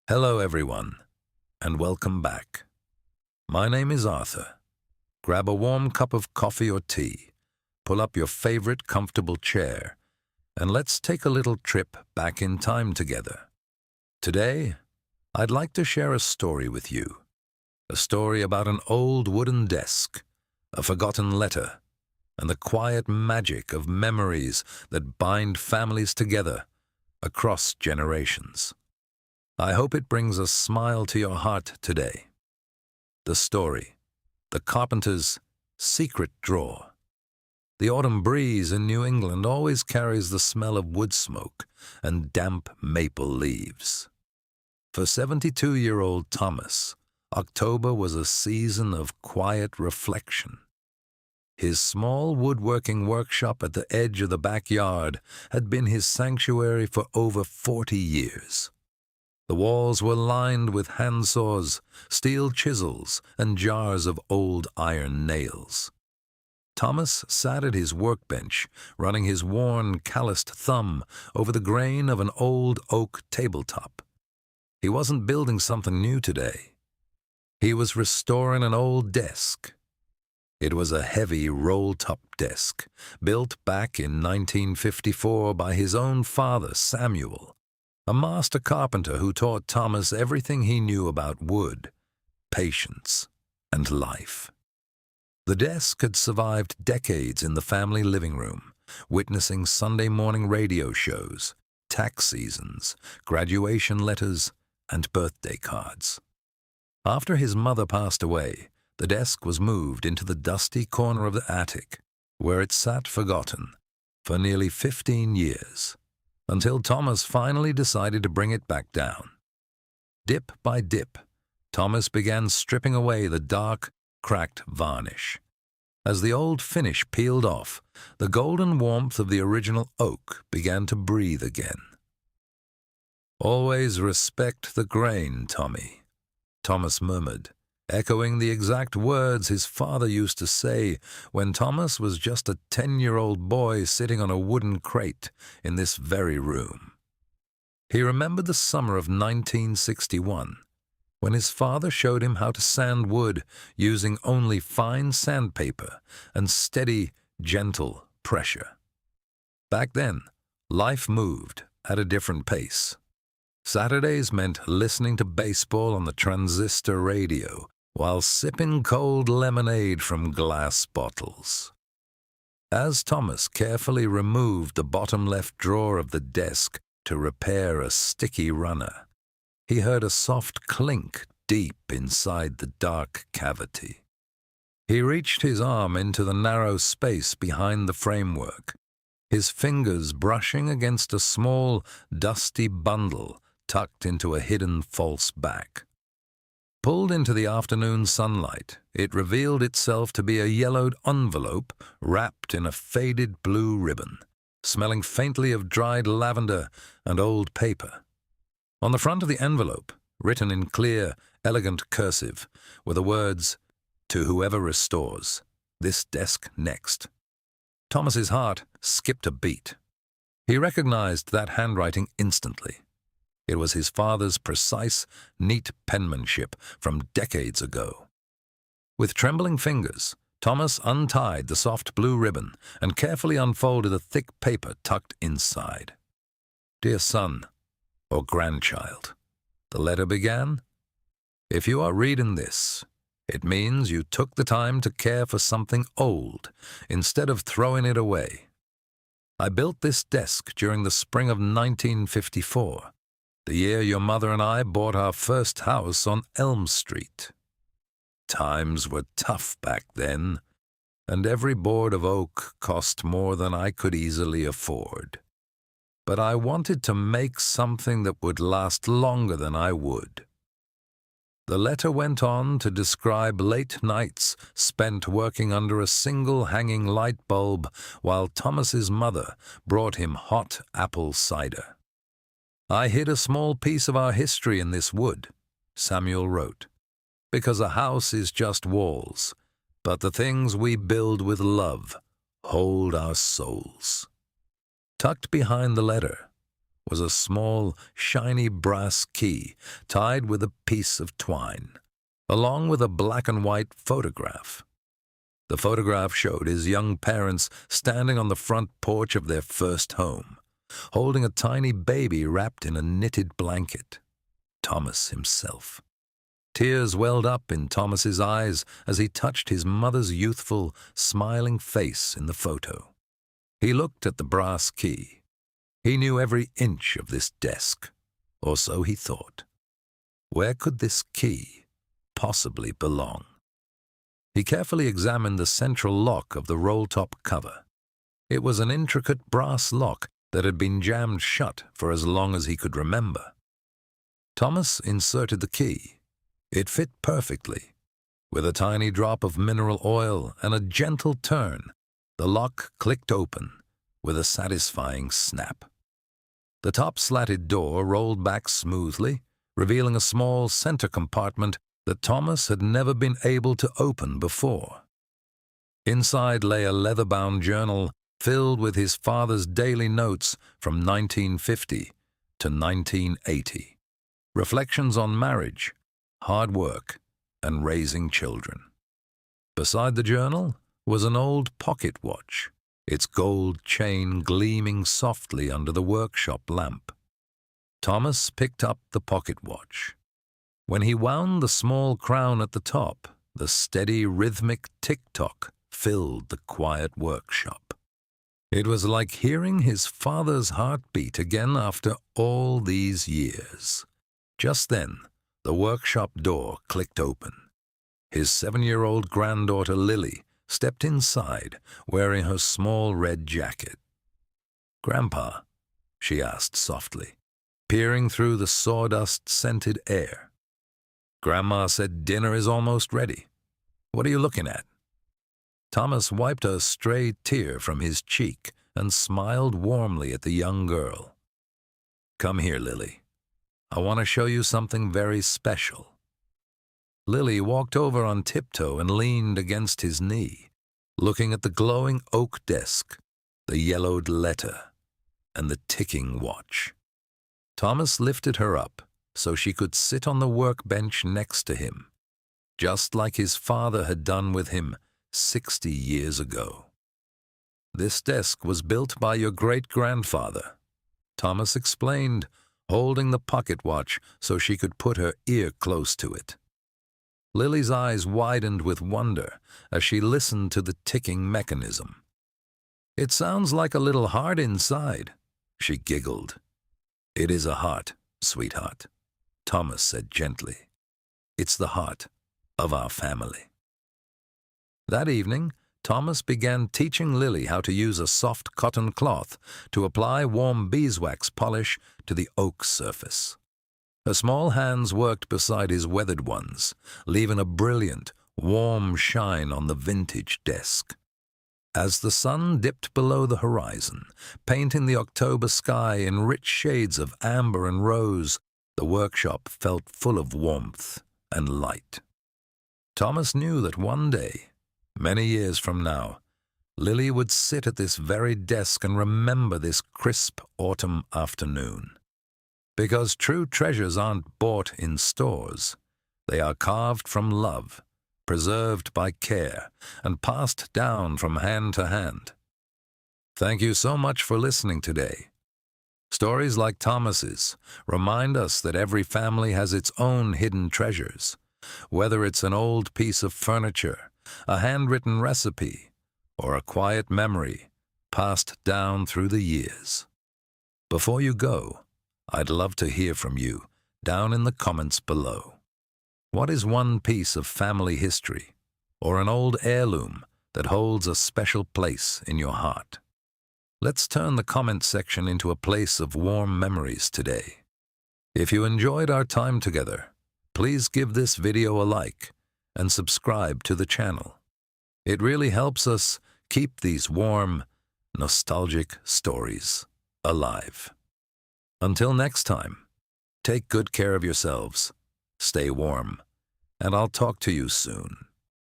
Hello everyone, and welcome back. My name is Arthur. Grab a warm cup of coffee or tea, pull up your favorite comfortable chair, and let's take a little trip back in time together. Today, I'd like to share a story with you. A story about an old wooden desk, a forgotten letter, and the quiet magic of memories that bind families together across generations. I hope it brings a smile to your heart today. The story, the Carpenter's secret drawer. The autumn breeze in New England always carries the smell of wood smoke and damp maple leaves. For 72-year-old Thomas, October was a season of quiet reflection. His small woodworking workshop at the edge of the backyard had been his sanctuary for over 40 years. The walls were lined with handsaws, steel chisels, and jars of old iron nails. Thomas sat at his workbench, running his worn, calloused thumb over the grain of an old oak tabletop. He wasn't building something new today. He was restoring an old desk. It was a heavy roll-top desk, built back in 1954 by his own father, Samuel, a master carpenter who taught Thomas everything he knew about wood, patience, and life. The desk had survived decades in the family living room, witnessing Sunday morning radio shows, tax seasons, graduation letters, and birthday cards. After his mother passed away, the desk was moved into the dusty corner of the attic, where it sat forgotten for nearly 15 years. Until Thomas finally decided to bring it back down. Dip by dip, Thomas began stripping away the dark, cracked varnish. As the old finish peeled off, the golden warmth of the original oak began to breathe again. "Always respect the grain, Tommy," Thomas murmured, echoing the exact words his father used to say when Thomas was just a 10-year-old boy sitting on a wooden crate in this very room. He remembered the summer of 1961, when his father showed him how to sand wood using only fine sandpaper and steady, gentle pressure. Back then, life moved at a different pace. Saturdays meant listening to baseball on the transistor radio while sipping cold lemonade from glass bottles. As Thomas carefully removed the bottom left drawer of the desk to repair a sticky runner, he heard a soft clink deep inside the dark cavity. He reached his arm into the narrow space behind the framework, his fingers brushing against a small, dusty bundle tucked into a hidden false back. Pulled into the afternoon sunlight, it revealed itself to be a yellowed envelope wrapped in a faded blue ribbon, smelling faintly of dried lavender and old paper. On the front of the envelope, written in clear, elegant cursive, were the words, "To whoever restores, this desk next." Thomas's heart skipped a beat. He recognized that handwriting instantly. It was his father's precise, neat penmanship from decades ago. With trembling fingers, Thomas untied the soft blue ribbon and carefully unfolded the thick paper tucked inside. "Dear son, or grandchild," the letter began, "if you are reading this, it means you took the time to care for something old instead of throwing it away. I built this desk during the spring of 1954. The year your mother and I bought our first house on Elm Street. Times were tough back then, and every board of oak cost more than I could easily afford. But I wanted to make something that would last longer than I would." The letter went on to describe late nights spent working under a single hanging light bulb while Thomas's mother brought him hot apple cider. "I hid a small piece of our history in this wood," Samuel wrote, "because a house is just walls, but the things we build with love hold our souls." Tucked behind the letter was a small, shiny brass key tied with a piece of twine, along with a black and white photograph. The photograph showed his young parents standing on the front porch of their first home, holding a tiny baby wrapped in a knitted blanket, Thomas himself. Tears welled up in Thomas's eyes as he touched his mother's youthful, smiling face in the photo. He looked at the brass key. He knew every inch of this desk, or so he thought. Where could this key possibly belong? He carefully examined the central lock of the roll-top cover. It was an intricate brass lock that had been jammed shut for as long as he could remember. Thomas inserted the key. It fit perfectly. With a tiny drop of mineral oil and a gentle turn, the lock clicked open with a satisfying snap. The top-slatted door rolled back smoothly, revealing a small center compartment that Thomas had never been able to open before. Inside lay a leather-bound journal filled with his father's daily notes from 1950 to 1980. Reflections on marriage, hard work, and raising children. Beside the journal was an old pocket watch, its gold chain gleaming softly under the workshop lamp. Thomas picked up the pocket watch. When he wound the small crown at the top, the steady, rhythmic tick-tock filled the quiet workshop. It was like hearing his father's heartbeat again after all these years. Just then, the workshop door clicked open. His 7-year-old granddaughter Lily stepped inside, wearing her small red jacket. "Grandpa?" she asked softly, peering through the sawdust-scented air. "Grandma said dinner is almost ready. What are you looking at?" Thomas wiped a stray tear from his cheek and smiled warmly at the young girl. "Come here, Lily. I want to show you something very special." Lily walked over on tiptoe and leaned against his knee, looking at the glowing oak desk, the yellowed letter, and the ticking watch. Thomas lifted her up so she could sit on the workbench next to him, just like his father had done with him 60 years ago. "This desk was built by your great-grandfather," Thomas explained, holding the pocket watch so she could put her ear close to it. Lily's eyes widened with wonder as she listened to the ticking mechanism. "It sounds like a little heart inside," she giggled. "It is a heart, sweetheart," Thomas said gently. "It's the heart of our family." That evening, Thomas began teaching Lily how to use a soft cotton cloth to apply warm beeswax polish to the oak surface. Her small hands worked beside his weathered ones, leaving a brilliant, warm shine on the vintage desk. As the sun dipped below the horizon, painting the October sky in rich shades of amber and rose, the workshop felt full of warmth and light. Thomas knew that one day, many years from now, Lily would sit at this very desk and remember this crisp autumn afternoon. Because true treasures aren't bought in stores. They are carved from love, preserved by care, and passed down from hand to hand. Thank you so much for listening today. Stories like Thomas's remind us that every family has its own hidden treasures, whether it's an old piece of furniture, a handwritten recipe, or a quiet memory passed down through the years. Before you go, I'd love to hear from you down in the comments below. What is one piece of family history or an old heirloom that holds a special place in your heart? Let's turn the comment section into a place of warm memories today. If you enjoyed our time together, please give this video a like and subscribe to the channel. It really helps us keep these warm, nostalgic stories alive. Until next time, take good care of yourselves, stay warm, and I'll talk to you soon.